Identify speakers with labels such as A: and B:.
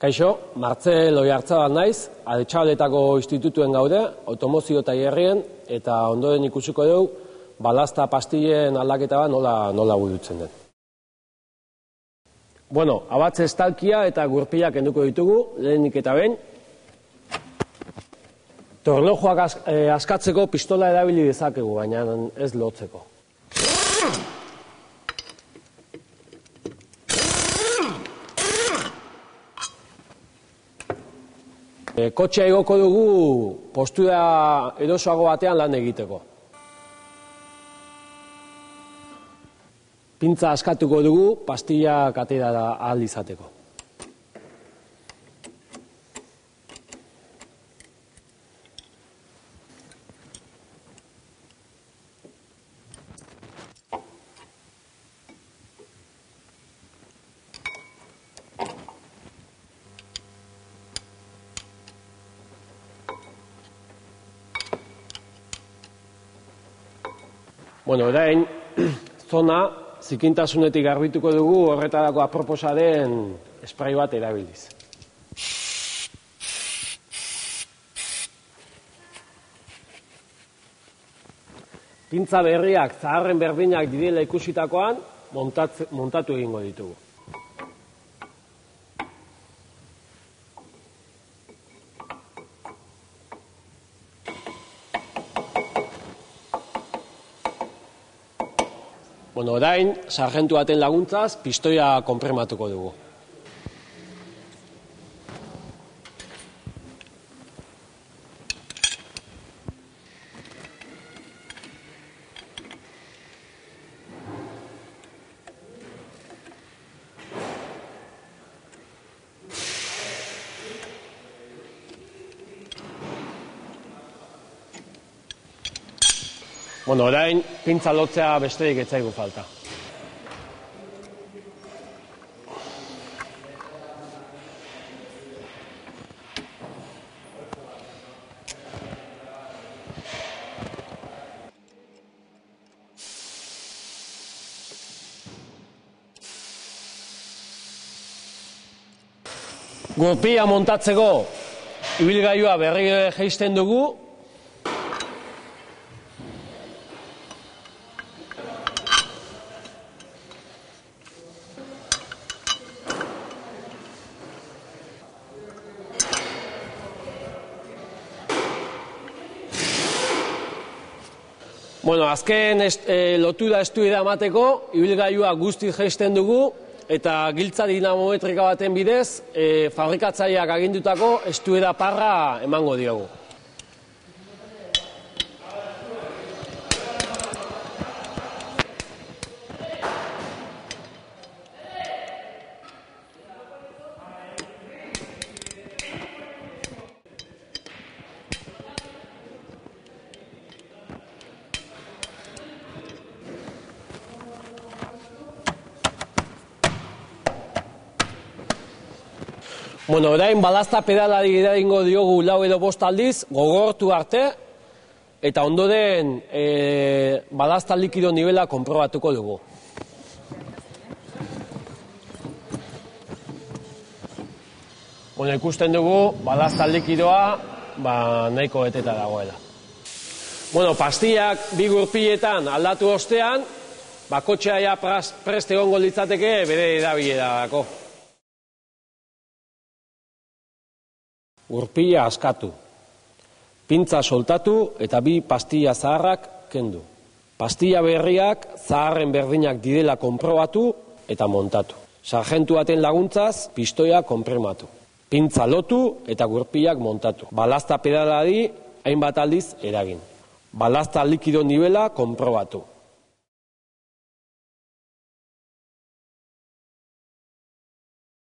A: Kaixo, Martzel Oiartzabal naiz, Altxabaletako institutuen gaude, automozio tailerrean, eta ondoren ikusiko dugu balazta pastillen aldaketa bat nola burutzen den. Bueno, abatze estalkia eta gurpilak kenduko ditugu, lehenik eta behin. Torlojoak askatzeko pistola erabili dezakegu, baina ez lotzeko. Kotxea igoko dugu postura erosoago batean lan egiteko. Pintza askatuko dugu pastillak atera ahal izateko. Bueno, orain, zona zikintasunetik garbituko dugu horretarako aproposa den spray bat erabiliz. Pintza berriak zaharren berdinak direla ikusitakoan montatu egingo ditugu. Bueno, orain, sargentu baten laguntzaz, pistoia konprematuko dugu. Bueno, orain, pintza lotzea besterik ez zaigu falta. Gurpila montatzeko ibilgailua berriro jaisten dugu. Bueno, azken lotura estuera emateko, ibilgailua guztiz jaisten dugu, eta giltza dinamometrika baten bidez, fabrikatzaileak agindutako estuera parra emango diogu. Bueno, orain balazta pedalari eragingo diogu 4 edo 5 aldiz, gogortu arte, eta ondoren balazta likido nivela konprobatuko dugu. Bueno, ikusten dugu balazta likidoa nahiko beteta dagoela. Bueno, pastillak bi gurpiletan aldatu ostean, kotxea ja prest egongo litzateke bere erabilerarako. Gurpila askatu, pintza soltatu eta bi pastilla zaharrak kendu. Pastilla berriak zaharren berdinak direla konprobatu eta montatu. Sargentu baten laguntzaz, pistoia konprematu. Pintza lotu eta gurpilak montatu. Balazta pedalari hainbat aldiz eragin. Balazta likido nivela konprobatu.